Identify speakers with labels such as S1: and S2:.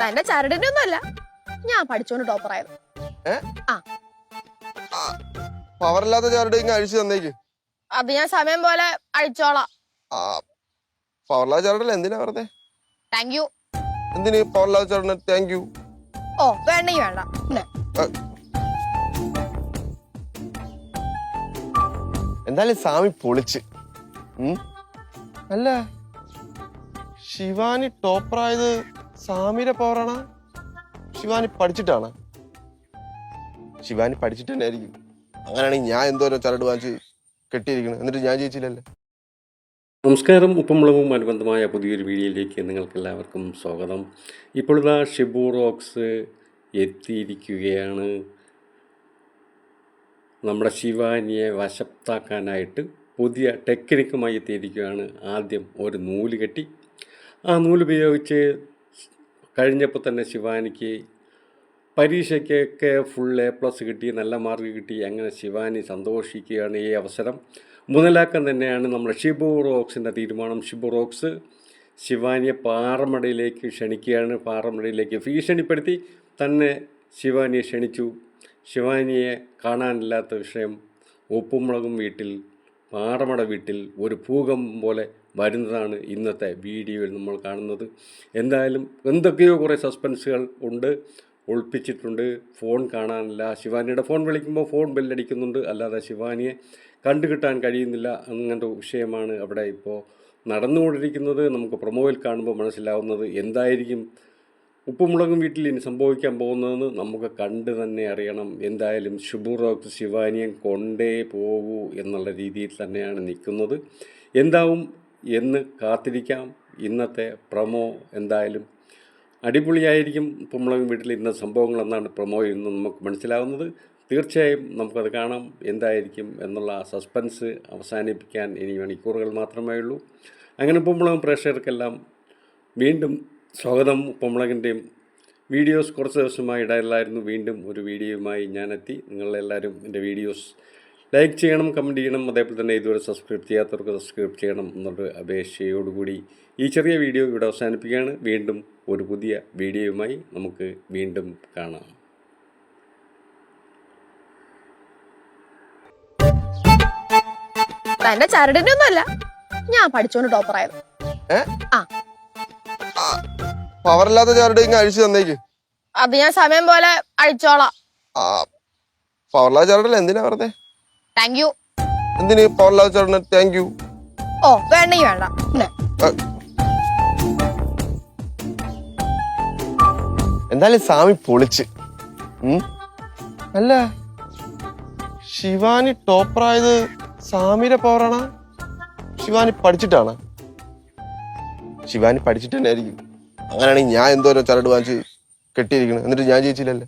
S1: തന്റെ ചരടിന്റെ ഒന്നുമല്ല, ഞാൻ പഠിച്ചോണ്ട് ടോപ്പറായത്.
S2: പവറില്ലാത്ത ചരട് ഇങ്ങനെ അഴിച്ചു തന്നേക്ക്.
S1: അത് ഞാൻ സമയം പോലെ അഴിച്ചോളാം.
S2: പവറില്ലാത്ത ചരടല്ല, എന്തിനാ വെറുതെ?
S1: Thank you.
S2: എന്തിന് പവറില്ലാത്ത ചരടിന് താങ്ക് യു?
S1: ഓ വേണ്ടെങ്കി വേണ്ട.
S2: എന്തായാലും സാമി പൊളിച്ച്. അല്ല, ശിവാനി ടോപ്പറായത് സാമിയുടെ പവറാണ്? ശിവാനി പഠിച്ചിട്ടാണ്? ശിവാനി പഠിച്ചിട്ട് തന്നെ ആയിരിക്കും. അങ്ങനെയാണെങ്കിൽ ഞാൻ എന്തോരോ ചരട് വാങ്ങിച്ച് കെട്ടിയിരിക്കണം, എന്നിട്ട് ഞാൻ ജയിച്ചില്ലല്ലേ.
S3: നമസ്കാരം. ഉപ്പുമുളകും അനുബന്ധമായ പുതിയൊരു വീഡിയോയിലേക്ക് നിങ്ങൾക്ക് എല്ലാവർക്കും സ്വാഗതം. ഇപ്പോഴിതാ ഷിബു റോക്സ് എത്തിയിരിക്കുകയാണ്. നമ്മുടെ ശിവാനിയെ വശത്താക്കാനായിട്ട് പുതിയ ടെക്നിക്കുമായി എത്തിയിരിക്കുകയാണ്. ആദ്യം ഒരു നൂല് കെട്ടി, ആ നൂല് ഉപയോഗിച്ച് കഴിഞ്ഞപ്പോൾ തന്നെ ശിവാനിക്ക് പരീക്ഷയ്ക്കൊക്കെ ഫുൾ A+ കിട്ടി, നല്ല മാർക്ക് കിട്ടി. അങ്ങനെ ശിവാനി സന്തോഷിക്കുകയാണ്. ഈ അവസരം മുതലാക്കാൻ തന്നെയാണ് നമ്മുടെ ഷിബു റോക്സിൻ്റെ തീരുമാനം. ഷിബു റോക്സ് ശിവാനിയെ പാറമടയിലേക്ക് ക്ഷണിക്കുകയാണ്. പാറമടയിലേക്ക് ഭീഷണിപ്പെടുത്തി തന്നെ ശിവാനിയെ ക്ഷണിച്ചു. ശിവാനിയെ കാണാനില്ലാത്ത വിഷയം ഉപ്പുമുളകും വീട്ടിൽ, പാറമട വീട്ടിൽ ഒരു ഭൂകമ്പം പോലെ വരുന്നതാണ് ഇന്നത്തെ വീഡിയോയിൽ നമ്മൾ കാണുന്നത്. എന്തായാലും എന്തൊക്കെയോ കുറേ സസ്പെൻസുകൾ ഉണ്ട്, ഒളിപ്പിച്ചിട്ടുണ്ട്. ഫോൺ കാണാനില്ല. ശിവാനിയുടെ ഫോൺ വിളിക്കുമ്പോൾ ഫോൺ ബെല്ലടിക്കുന്നുണ്ട്, അല്ലാതെ ശിവാനിയെ കണ്ടുകിട്ടാൻ കഴിയുന്നില്ല. അങ്ങനത്തെ വിഷയമാണ് അവിടെ ഇപ്പോൾ നടന്നുകൊണ്ടിരിക്കുന്നത്. നമുക്ക് പ്രൊമോയിൽ കാണുമ്പോൾ മനസ്സിലാവുന്നത് എന്തായിരിക്കും ഉപ്പുമുളകും വീട്ടിൽ ഇനി സംഭവിക്കാൻ പോകുന്നതെന്ന് നമുക്ക് കണ്ട് തന്നെ അറിയണം. എന്തായാലും ഷിബു റോക്സ് ശിവാനിയെ കൊണ്ടേ പോകൂ എന്നുള്ള രീതിയിൽ തന്നെയാണ് നിൽക്കുന്നത്. എന്താവും എന്ന് കാത്തിരിക്കാം. ഇന്നത്തെ പ്രൊമോ എന്തായാലും അടിപൊളിയായിരിക്കും. ഉപ്പുമുളകും വീട്ടിൽ ഇന്ന സംഭവങ്ങൾ എന്നാണ് പ്രൊമോയിൽ നിന്ന് നമുക്ക് മനസ്സിലാവുന്നത്. തീർച്ചയായും നമുക്കത് കാണാം. എന്തായിരിക്കും എന്നുള്ള സസ്പെൻസ് അവസാനിപ്പിക്കാൻ ഇനി മണിക്കൂറുകൾ മാത്രമേ ഉള്ളൂ. അങ്ങനെ ഉപ്പുമുളകും പ്രേക്ഷകർക്കെല്ലാം വീണ്ടും സ്വാഗതം. ഉപ്പുമുളകിൻ്റെയും വീഡിയോസ് കുറച്ച് ദിവസമായി ഇടാറില്ലായിരുന്നു. വീണ്ടും ഒരു വീഡിയോയുമായി ഞാനെത്തി. നിങ്ങളെല്ലാവരും എൻ്റെ വീഡിയോസ് ലൈക്ക് ചെയ്യണം, കമൻറ്റ് ചെയ്യണം. അതേപോലെ തന്നെ ഇതുവരെ സബ്സ്ക്രൈബ് ചെയ്യാത്തവർക്ക് സബ്സ്ക്രൈബ് ചെയ്യണം എന്നൊരു അപേക്ഷയോടുകൂടി ഈ ചെറിയ വീഡിയോ ഇവിടെ അവസാനിപ്പിക്കുകയാണ്. വീണ്ടും ഒരു പുതിയ വീഡിയോയുമായി നമുക്ക് വീണ്ടും കാണാം.
S1: തന്റെ ചരടിന്റെ ഒന്നുമല്ല, ഞാൻ പഠിച്ചോണ്ട് ടോപ്പറായത്.
S2: പവറില്ലാത്ത ചരട് ഇങ്ങനെ അഴിച്ചു തന്നേക്ക്.
S1: അത് ഞാൻ സമയം പോലെ അഴിച്ചോളാം.
S2: പവറില്ലാത്ത ചരടല്ല, എന്തിനാ വെറുതെ?
S1: Thank you.
S2: എന്തിന് പവറില്ലാത്ത ചരടിന് താങ്ക് യു?
S1: ഓ വേണ്ടെങ്കി വേണ്ട.
S2: എന്തായാലും സാമി പൊളിച്ച്. അല്ല, ശിവാനി ടോപ്പറായത് സാമിയുടെ പവറാണ്? ശിവാനി പഠിച്ചിട്ടാണ്? ശിവാനി പഠിച്ചിട്ട് തന്നെ ആയിരിക്കും. അങ്ങനെയാണെങ്കിൽ ഞാൻ എന്തോരോ ചരട് വാങ്ങിച്ച് കെട്ടിയിരിക്കണം, എന്നിട്ട് ഞാൻ ജയിച്ചില്ലല്ലേ.